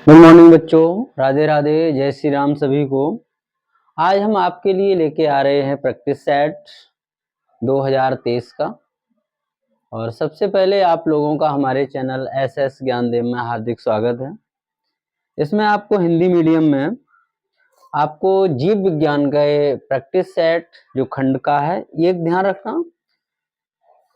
Good morning बच्चों, राधे राधे, जय श्री राम सभी को। आज हम आपके लिए लेके आ रहे हैं प्रैक्टिस सेट 2023 का। और सबसे पहले आप लोगों का हमारे चैनल एस ज्ञानदेव में हार्दिक स्वागत है। इसमें आपको हिंदी मीडियम में आपको जीव विज्ञान का ये प्रैक्टिस सेट जो खंड का है, ये ध्यान रखना,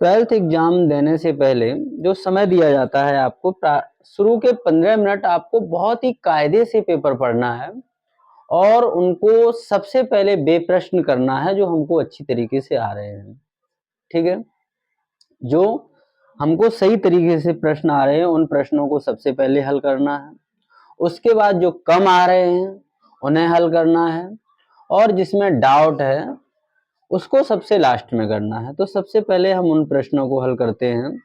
12th एग्जाम देने से पहले जो समय दिया जाता है आपको, शुरू के 15 मिनट आपको बहुत ही कायदे से पेपर पढ़ना है और उनको सबसे पहले बेप्रश्न करना है जो हमको अच्छी तरीके से आ रहे हैं। ठीक है, जो हमको सही तरीके से प्रश्न आ रहे हैं उन प्रश्नों को सबसे पहले हल करना है। उसके बाद जो कम आ रहे हैं उन्हें हल करना है, और जिसमें डाउट है उसको सबसे लास्ट में करना है। तो सबसे पहले हम उन प्रश्नों को हल करते हैं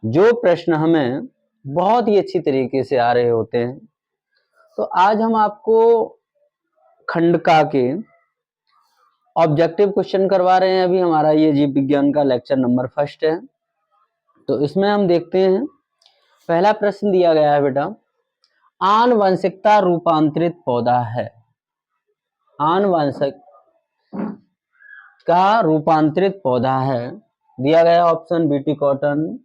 जो प्रश्न हमें बहुत ही अच्छी तरीके से आ रहे होते हैं। तो आज हम आपको खंडका के ऑब्जेक्टिव क्वेश्चन करवा रहे हैं। अभी हमारा ये जीव विज्ञान का लेक्चर नंबर 1 है। तो इसमें हम देखते हैं, पहला प्रश्न दिया गया है बेटा, आनुवंशिकता रूपांतरित पौधा है। आनुवंशिक का रूपांतरित पौधा है, दिया गया ऑप्शन बीटी कॉटन,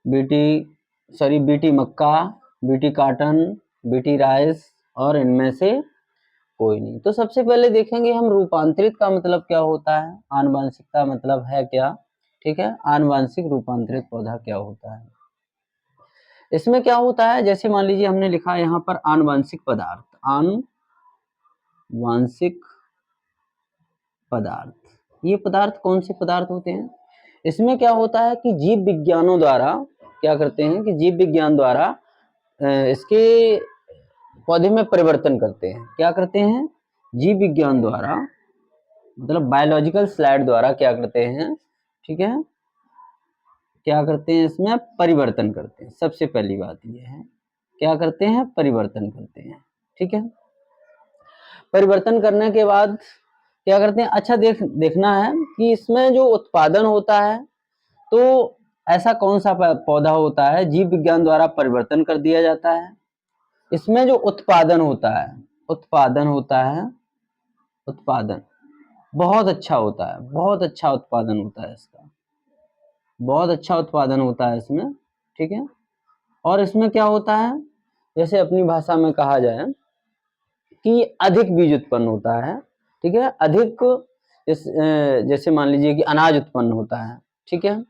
बीटी मक्का, बीटी कॉटन, बीटी राइस और इनमें से कोई नहीं। तो सबसे पहले देखेंगे हम रूपांतरित का मतलब क्या होता है, आनुवंशिकता मतलब है क्या। ठीक है, आनुवंशिक रूपांतरित पौधा क्या होता है। इसमें क्या होता है, जैसे मान लीजिए हमने लिखा है यहाँ पर आनुवंशिक पदार्थ, आनुवंशिक पदार्थ, ये पदार्थ कौन से पदार्थ होते हैं। इसमें क्या होता है कि जीव विज्ञानों द्वारा क्या करते हैं कि जीव विज्ञान द्वारा इसके पौधे में परिवर्तन करते हैं। क्या करते हैं, जीव विज्ञान द्वारा मतलब बायोलॉजिकल स्लाइड द्वारा क्या करते हैं, ठीक है, क्या करते हैं, इसमें परिवर्तन करते हैं। सबसे पहली बात ये है, क्या करते हैं, परिवर्तन करते हैं। ठीक है, परिवर्तन करने के बाद क्या करते हैं, अच्छा देखना है कि इसमें जो उत्पादन होता है, तो ऐसा कौन सा पौधा होता है जीव विज्ञान द्वारा परिवर्तन कर दिया जाता है। इसमें जो उत्पादन होता है, उत्पादन बहुत अच्छा होता है, बहुत अच्छा उत्पादन होता है इसका, बहुत अच्छा उत्पादन होता है इसमें। ठीक है, और इसमें क्या होता है, जैसे अपनी भाषा में कहा जाए कि अधिक बीज उत्पन्न होता है। ठीक है, अधिक जैसे मान लीजिए कि अनाज उत्पन्न होता है। ठीक है,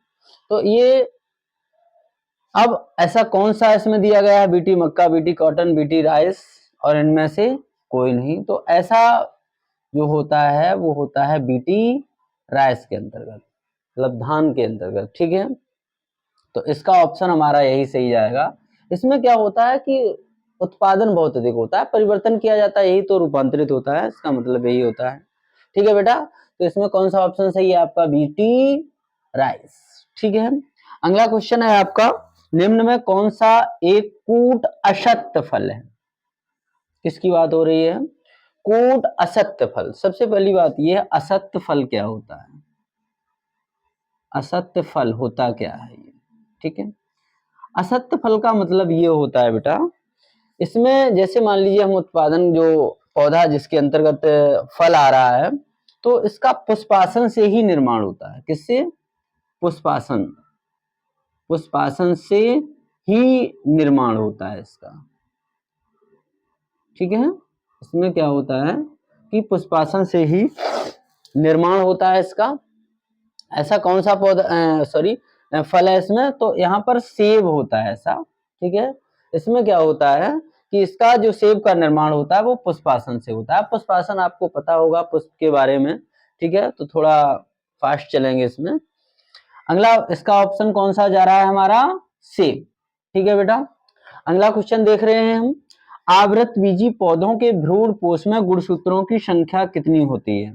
तो ये अब ऐसा कौन सा इसमें दिया गया है, बीटी मक्का, बीटी कॉटन, बीटी राइस और इनमें से कोई नहीं। तो ऐसा जो होता है वो होता है बीटी राइस के अंतर्गत, मतलब धान के अंतर्गत। ठीक है, तो इसका ऑप्शन हमारा यही सही जाएगा। इसमें क्या होता है कि उत्पादन बहुत अधिक होता है, परिवर्तन किया जाता है, यही तो रूपांतरित होता है, इसका मतलब यही होता है। ठीक है बेटा, तो इसमें कौन सा ऑप्शन सही है आपका, बीटी राइस। ठीक है, अगला क्वेश्चन है आपका, निम्न में कौन सा एक कूट अशक्त फल है। किसकी बात हो रही है, कूट असत्य फल। सबसे पहली बात यह, असत्य फल क्या होता है, असत्य फल होता क्या है ये। ठीक है, असत्य फल का मतलब ये होता है बेटा, इसमें जैसे मान लीजिए हम उत्पादन जो पौधा जिसके अंतर्गत फल आ रहा है, तो इसका पुष्पासन से ही निर्माण होता है। किससे, पुष्पासन, पुष्पासन से ही निर्माण होता है इसका। ठीक है, इसमें क्या होता है कि पुष्पासन से ही निर्माण होता है इसका। ऐसा कौन सा पौधा फल है इसमें, तो यहाँ पर सेब होता है ऐसा। ठीक है, इसमें क्या होता है कि इसका जो सेब का निर्माण होता है वो पुष्पासन से होता है। पुष्पासन आपको पता होगा पुष्प के बारे में। ठीक है, तो थोड़ा फास्ट चलेंगे इसमें। अगला इसका ऑप्शन कौन सा जा रहा है हमारा, सेब। ठीक है बेटा, अगला क्वेश्चन देख रहे हैं हम, आवृतबीजी पौधों के भ्रूण पोष में गुणसूत्रों की संख्या कितनी होती है।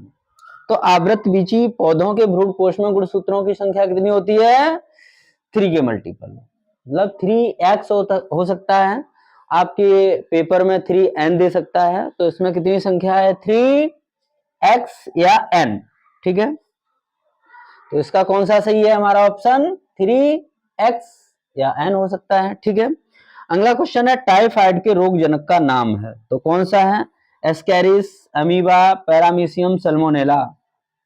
तो आवृतबीजी पौधों के भ्रूण पोष में गुणसूत्रों की संख्या कितनी होती है, 3 के मल्टीपल, मतलब 3x हो सकता है, आपके पेपर में 3n दे सकता है। तो इसमें कितनी संख्या है, 3x या n। ठीक है, तो इसका कौन सा सही है हमारा ऑप्शन, 3x या n हो सकता है। ठीक है, अगला क्वेश्चन है टाइफाइड के रोग जनक का नाम है, तो कौन सा है? Ascaris, amoeba, paramecium, Salmonella.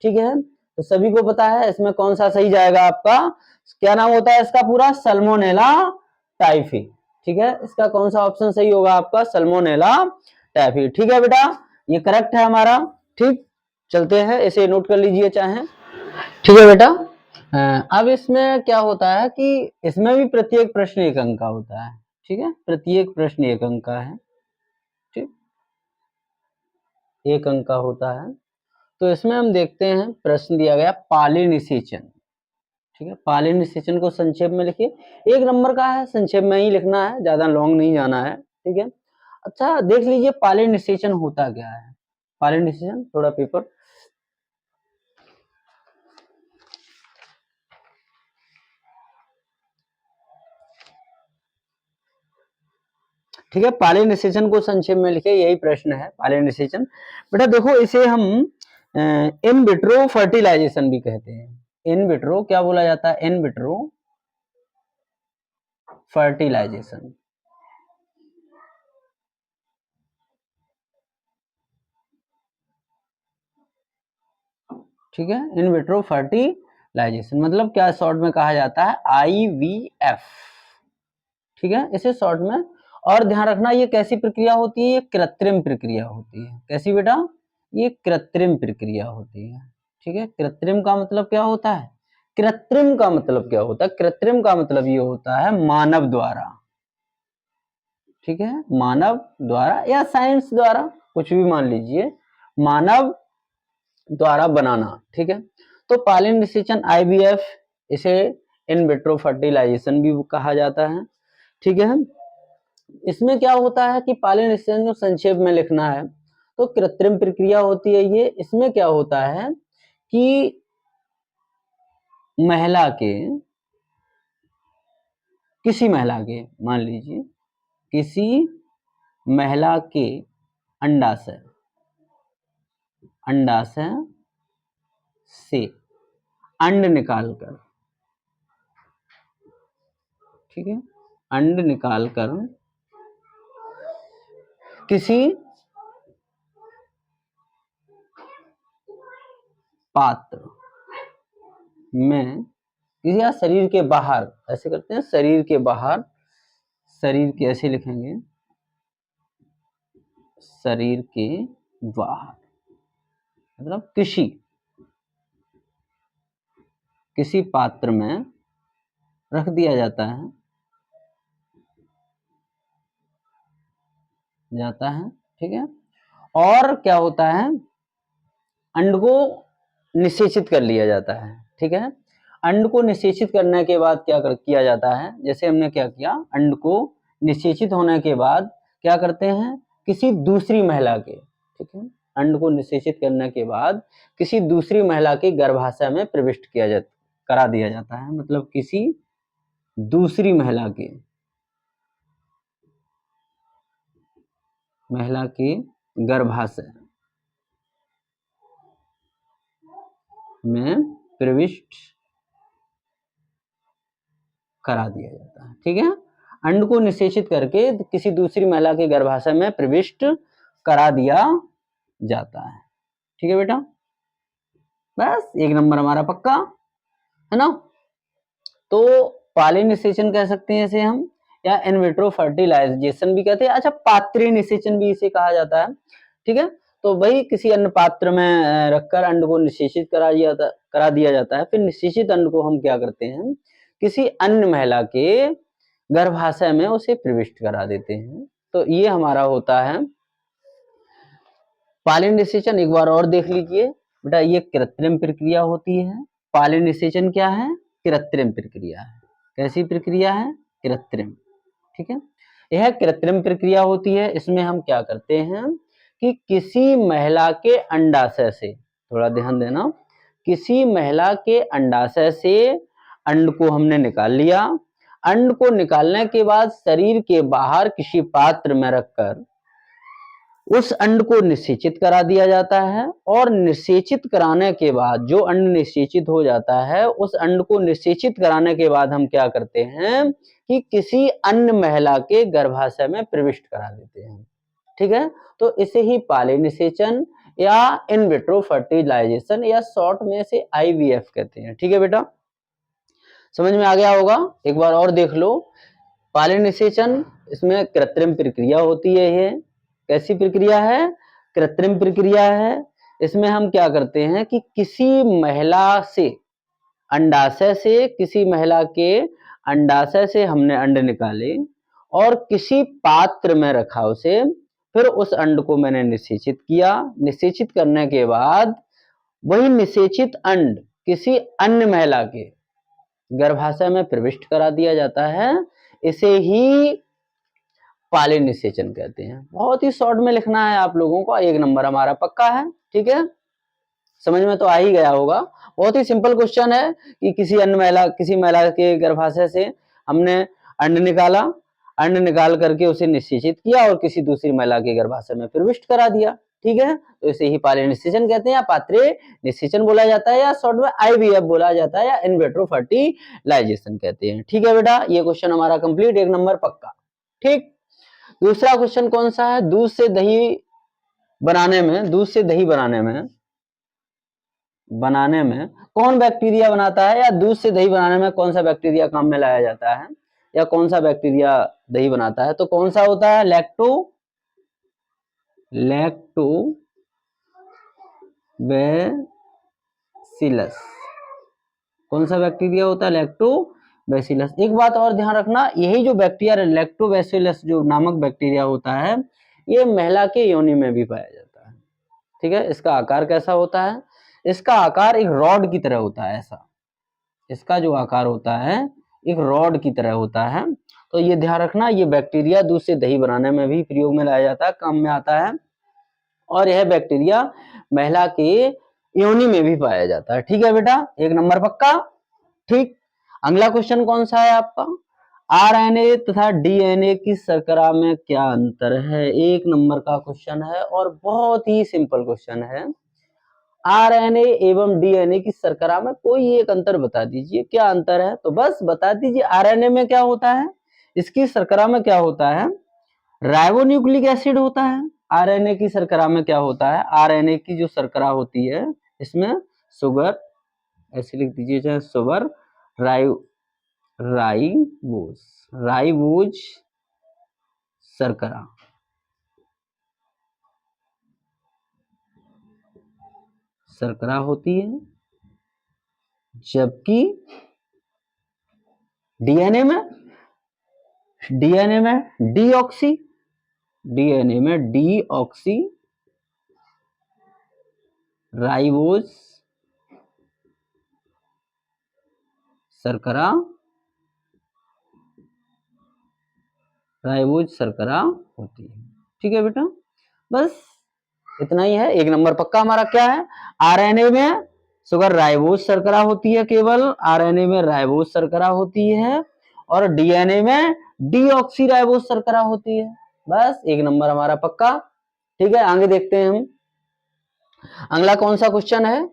ठीक है, तो सभी को पता है इसमें कौन सा सही जाएगा आपका, क्या नाम होता है इसका पूरा? Salmonella typhi. ठीक है, इसका कौन सा ऑप्शन सही होगा आपका? Salmonella typhi. ठीक है बेटा, ये करेक्ट है हमारा। ठीक, चलते हैं, इसे नोट कर लीजिए चाहे। ठीक है बेटा, अब इसमें क्या होता है कि इसमें भी प्रत्येक प्रश्न 1 अंक का होता है। ठीक है, प्रत्येक प्रश्न 1 अंक का है। ठीक, 1 अंक का होता है। तो इसमें हम देखते हैं, प्रश्न दिया गया पालिनिसेचन। ठीक है, पालिनिसेचन को संक्षेप में लिखिए। 1 नंबर का है, संक्षेप में ही लिखना है, ज्यादा लॉन्ग नहीं जाना है। ठीक है, अच्छा देख लीजिए पालिनिसेचन होता क्या है। पालिनिसेचन, थोड़ा पेपर। ठीक है, पालिनिसेचन को संक्षेप में लिखे, यही प्रश्न है पालिनिसेचन। बेटा देखो, इसे हम इन विट्रो फर्टिलाइजेशन भी कहते हैं। इन विट्रो क्या बोला जाता है? In vitro fertilization. ठीक है, इन विट्रो फर्टिलाइजेशन मतलब क्या शॉर्ट में कहा जाता है? IVF। ठीक है, इसे शॉर्ट में। और ध्यान रखना, ये कैसी प्रक्रिया होती है? ये कृत्रिम प्रक्रिया होती है। कैसी बेटा? ये कृत्रिम प्रक्रिया होती है। ठीक है, कृत्रिम का मतलब क्या होता है? कृत्रिम का मतलब क्या होता है? कृत्रिम का मतलब ये होता है मानव द्वारा। ठीक है, मानव द्वारा या साइंस द्वारा, कुछ भी मान लीजिए, मानव द्वारा बनाना। ठीक है, तो पालिनिसेचन, IVF, इसे इन विट्रो फर्टिलाइजेशन भी कहा जाता है। ठीक है, इसमें क्या होता है कि पालिनेशन को संक्षेप में लिखना है तो कृत्रिम प्रक्रिया होती है ये। इसमें क्या होता है कि महिला के, किसी महिला के, मान लीजिए किसी महिला के अंडाशय से अंड निकालकर, ठीक है, अंड निकालकर किसी पात्र में, किसी या शरीर के बाहर, ऐसे करते हैं, शरीर के बाहर, शरीर के ऐसे लिखेंगे, शरीर के बाहर मतलब किसी पात्र में रख दिया जाता है, ठीक है, और क्या होता है, अंड को निषेचित कर लिया जाता है। ठीक है, अंड को निषेचित करने के बाद क्या किया जाता है, जैसे हमने क्या किया, अंड को निषेचित होने के बाद क्या करते हैं, किसी दूसरी महिला के, ठीक है, अंड को निषेचित करने के बाद किसी दूसरी महिला के गर्भाशय में प्रविष्ट करा दिया जाता है, मतलब किसी दूसरी महिला के गर्भाशय में प्रविष्ट करा दिया जाता है। ठीक है, अंड को निषेचित करके किसी दूसरी महिला के गर्भाशय में प्रविष्ट करा दिया जाता है। ठीक है बेटा, बस 1 नंबर हमारा पक्का है ना। तो पॉलिनिसेचन कह सकते हैं इसे हम, या इन विट्रो फर्टिलाइजेशन भी कहते हैं। अच्छा, पात्रीय निषेचन भी इसे कहा जाता है। ठीक है, तो वही किसी अन्य पात्र में रखकर अंड को निषेचित करा दिया जाता है। फिर निषेचित अंड को हम क्या करते हैं, किसी अन्य महिला के गर्भाशय में उसे प्रविष्ट करा देते हैं। तो ये हमारा होता है पॉलिनिसेचन। एक बार और देख लीजिए बेटा, ये कृत्रिम प्रक्रिया होती है। पॉलिनिसेचन क्या है? कृत्रिम प्रक्रिया है। कैसी प्रक्रिया है? कृत्रिम। ठीक है, यह कृत्रिम प्रक्रिया होती है। इसमें हम क्या करते हैं कि किसी महिला के अंडाशय से, थोड़ा ध्यान देना, किसी महिला के अंडाशय से अंड को हमने निकाल लिया। अंड को निकालने के बाद शरीर के बाहर किसी पात्र में रखकर उस अंड को निषेचित करा दिया जाता है, और निषेचित कराने के बाद जो अंड निषेचित हो जाता है, उस अंड को निषेचित कराने के बाद हम क्या करते हैं कि किसी अन्य महिला के गर्भाशय में प्रविष्ट करा देते हैं। ठीक है, तो इसे ही पालिनिषेचन या इन विट्रो फर्टिलाइजेशन या शॉर्ट में से IVF कहते हैं। ठीक है बेटा, समझ में आ गया होगा। एक बार और देख लो, पालिनिषेचन, इसमें कृत्रिम प्रक्रिया होती है। ये कैसी प्रक्रिया है? कृत्रिम प्रक्रिया है। इसमें हम क्या करते हैं कि किसी महिला से अंडाशय से, किसी महिला के अंडाशय से हमने अंड निकाले और किसी पात्र में रखा उसे, फिर उस अंड को मैंने निषेचित किया। निषेचित करने के बाद वही निषेचित अंड किसी अन्य महिला के गर्भाशय में प्रविष्ट करा दिया जाता है। इसे ही पालिनिषेचन कहते हैं। बहुत ही शॉर्ट में लिखना है आप लोगों को, 1 नंबर हमारा पक्का है। ठीक है, समझ में तो आ ही गया होगा। बहुत ही सिंपल क्वेश्चन है कि किसी महिला के गर्भाशय से हमने अंड निकाला, अंड निकाल करके उसे निषेचित किया और किसी दूसरी महिला के गर्भाशय में प्रविष्ट करा दिया। ठीक है, तो इसे ही पालिनिषेचन कहते हैं, या पात्रे निषेचन बोला जाता है, या शॉर्ट में IVF बोला जाता है, या इन विट्रो फर्टिलाइजेशन कहते हैं। ठीक है बेटा, ये क्वेश्चन हमारा कंप्लीट, 1 नंबर पक्का। ठीक, दूसरा क्वेश्चन कौन सा है? दूध से दही बनाने में कौन बैक्टीरिया बनाता है, या दूध से दही बनाने में कौन सा बैक्टीरिया काम में लाया जाता है, या कौन सा बैक्टीरिया दही बनाता है? तो कौन सा होता है? लैक्टोबैसिलस। कौन सा बैक्टीरिया होता है? लैक्टोबैसिलस। एक बात और ध्यान रखना, यही जो बैक्टीरिया लैक्टोबैसिलस जो नामक बैक्टीरिया होता है, ये महिला के योनि में भी पाया जाता है। ठीक है, इसका आकार कैसा होता है? इसका आकार एक रॉड की तरह होता है। ऐसा इसका जो आकार होता है एक रॉड की तरह होता है। तो ये ध्यान रखना, ये बैक्टीरिया दूध से दही बनाने में भी प्रयोग में लाया जाता है, काम में आता है, और यह बैक्टीरिया महिला के योनि में भी पाया जाता है। ठीक है बेटा, 1 नंबर पक्का। ठीक, अगला क्वेश्चन कौन सा है आपका? RNA तथा DNA की शर्करा में क्या अंतर है? 1 नंबर का क्वेश्चन है और बहुत ही सिंपल क्वेश्चन है। RNA एवं DNA की शर्करा में कोई एक अंतर बता दीजिए, क्या अंतर है? तो बस बता दीजिए, RNA में क्या होता है, इसकी शर्करा में क्या होता है? राइबोन्यूक्लिक एसिड होता है। RNA की शर्करा में क्या होता है? RNA की जो शर्करा होती है इसमें शुगर, ऐसे लिख दीजिए चाहे शुगर, राइबोज शर्करा, शर्करा होती है, जबकि DNA में डीऑक्सी राइबोज शर्करा होती है। ठीक है बेटा, बस इतना ही है। 1 नंबर पक्का हमारा क्या है? RNA में शुगर राइबोज शर्करा होती है, केवल RNA में राइबोज शर्करा होती है, और DNA में डीऑक्सी राइबोज शर्करा होती है। बस 1 नंबर हमारा पक्का। ठीक है, आगे देखते हैं हम। अगला कौन सा क्वेश्चन है?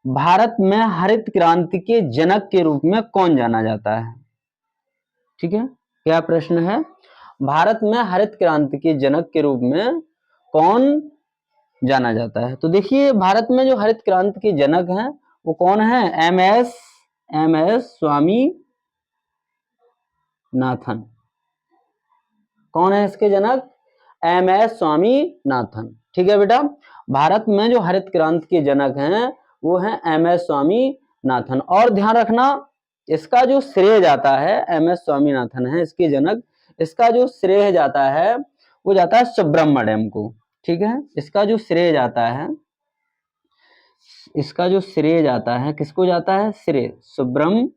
भारत में हरित क्रांति के जनक के रूप में कौन जाना जाता है? ठीक है, क्या प्रश्न है? भारत में हरित क्रांति के जनक के रूप में कौन जाना जाता है? तो देखिए, भारत में जो हरित क्रांति के जनक हैं वो कौन है? M S Swaminathan. कौन है इसके जनक? MS स्वामीनाथन। ठीक है बेटा, भारत में जो हरित क्रांति के जनक हैं वो हैं MS स्वामीनाथन। और ध्यान रखना, इसका जो श्रेय जाता है, MS स्वामीनाथन है इसके जनक, इसका जो श्रेय जाता है वो जाता है सुब्रमण्यम को। ठीक है, इसका जो श्रेय जाता है किसको जाता है? श्रेय सुब्रमण्यम।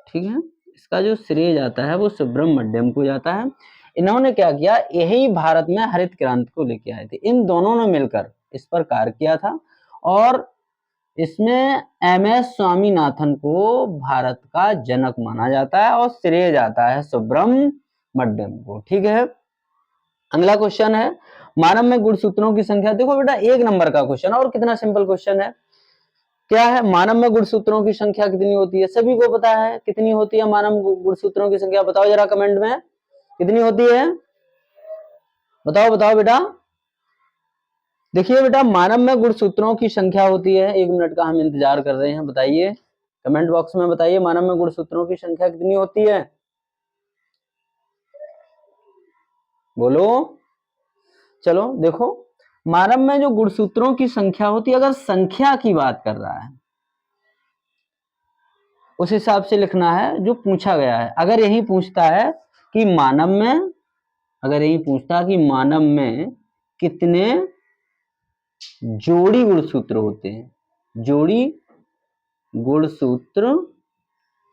ठीक है, इसका जो श्रेय जाता है वो सुब्रमण्यम को जाता है। इन्होंने क्या किया, यही भारत में हरित क्रांति को लेके आए थे। इन दोनों ने मिलकर इस पर कार्य किया था, और इसमें MS स्वामीनाथन को भारत का जनक माना जाता है, और श्रेय जाता है सुब्रमण्यम मध्यम को। ठीक है, अगला क्वेश्चन है मानव में गुणसूत्रों की संख्या। देखो बेटा 1 नंबर का क्वेश्चन और कितना सिंपल क्वेश्चन है। क्या है, मानव में गुणसूत्रों की संख्या कितनी होती है? सभी को पता है कितनी होती है मानव गुणसूत्रों की संख्या, बताओ जरा कमेंट में कितनी होती है, बताओ बताओ बेटा। देखिए बेटा मानव में गुणसूत्रों की संख्या होती है, 1 मिनट का हम इंतजार कर रहे हैं, बताइए कमेंट बॉक्स में बताइए मानव में गुणसूत्रों की संख्या कितनी होती है, बोलो। चलो देखो मानव में जो गुणसूत्रों की संख्या होती है, अगर संख्या की बात कर रहा है उस हिसाब से लिखना है जो पूछा गया है। अगर यही पूछता है कि मानव में, अगर यही पूछता कि मानव में कितने जोड़ी गुणसूत्र होते हैं, जोड़ी गुणसूत्र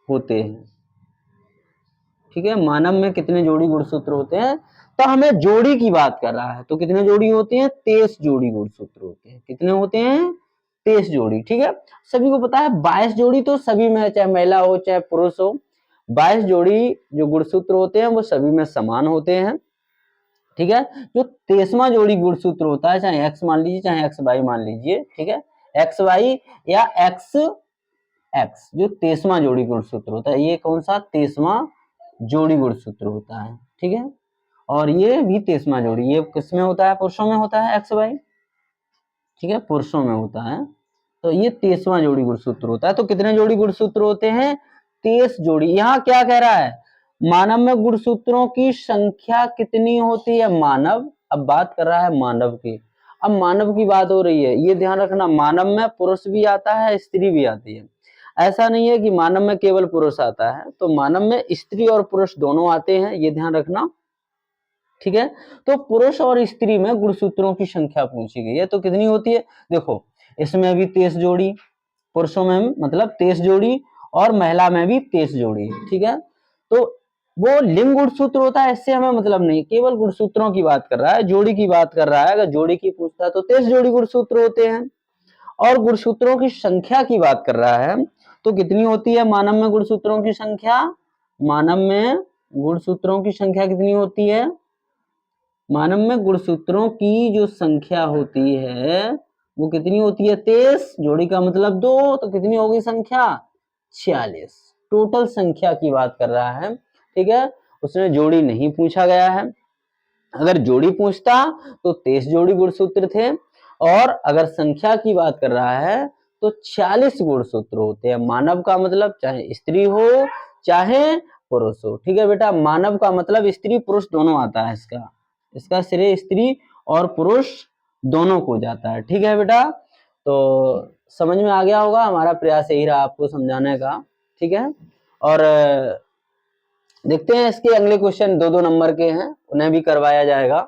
होते हैं, ठीक है, मानव में कितने जोड़ी गुणसूत्र होते हैं, तो हमें जोड़ी की बात कर रहा है, तो कितने जोड़ी होते हैं, 23 जोड़ी गुणसूत्र होते हैं। कितने होते हैं, 23 जोड़ी। ठीक है, सभी को पता है 22 जोड़ी तो सभी में, चाहे महिला हो चाहे पुरुष हो, 22 जोड़ी जो गुणसूत्र होते हैं वो सभी में समान होते हैं। ठीक है, जो 23वां जोड़ी गुणसूत्र होता है, चाहे एक्स मान लीजिए चाहे एक्स वाई मान लीजिए, ठीक है, एक्स वाई या एक्स एक्स, जो 23वां जोड़ी गुणसूत्र होता है, ये कौन सा 23वां जोड़ी गुणसूत्र होता है। ठीक है, और ये भी 23वां जोड़ी, ये किसमें होता है, पुरुषों में होता है, एक्स वाई, ठीक है, पुरुषों में होता है, तो ये 23वां जोड़ी गुणसूत्र होता है। तो कितने जोड़ी गुणसूत्र होते हैं, 23 जोड़ी। यहाँ क्या कह रहा है, मानव में गुणसूत्रों की संख्या कितनी होती है, मानव, अब बात कर रहा है मानव की, अब मानव की बात हो रही है, ये ध्यान रखना, मानव में पुरुष भी आता है स्त्री भी आती है, ऐसा नहीं है कि मानव में केवल पुरुष आता है, तो मानव में स्त्री और पुरुष दोनों आते हैं, ये ध्यान रखना। ठीक है, तो पुरुष और स्त्री में गुणसूत्रों की संख्या पूछी गई है, तो कितनी होती है, देखो इसमें भी 23 जोड़ी, पुरुषों में मतलब 23 जोड़ी और महिला में भी 23 जोड़ी। ठीक है, तो वो लिंग गुणसूत्र होता है, इससे हमें मतलब नहीं, केवल गुणसूत्रों की बात कर रहा है, जोड़ी की बात कर रहा है। अगर जोड़ी की पूछता है तो 23 जोड़ी गुणसूत्र होते हैं। और गुणसूत्रों की संख्या की बात कर रहा है तो कितनी होती है मानव में गुणसूत्रों की संख्या, मानव में गुणसूत्रों की संख्या कितनी होती है, मानव में गुणसूत्रों की जो संख्या होती है वो कितनी होती है, 23, जोड़ी का मतलब 2, तो कितनी होगी संख्या, 46। टोटल संख्या की बात कर रहा है। ठीक है, उसने जोड़ी नहीं पूछा गया है, अगर जोड़ी पूछता तो 23 जोड़ी गुणसूत्र थे, और अगर संख्या की बात कर रहा है तो 46 गुणसूत्र होते हैं। मानव का मतलब चाहे स्त्री हो चाहे पुरुष हो। ठीक है बेटा, मानव का मतलब स्त्री पुरुष दोनों आता है, इसका इसका श्रेय स्त्री और पुरुष दोनों को जाता है। ठीक है बेटा, तो समझ में आ गया होगा, हमारा प्रयास यही रहा आपको समझाने का। ठीक है, और देखते हैं इसके अगले क्वेश्चन 2-2 नंबर के हैं, उन्हें भी करवाया जाएगा।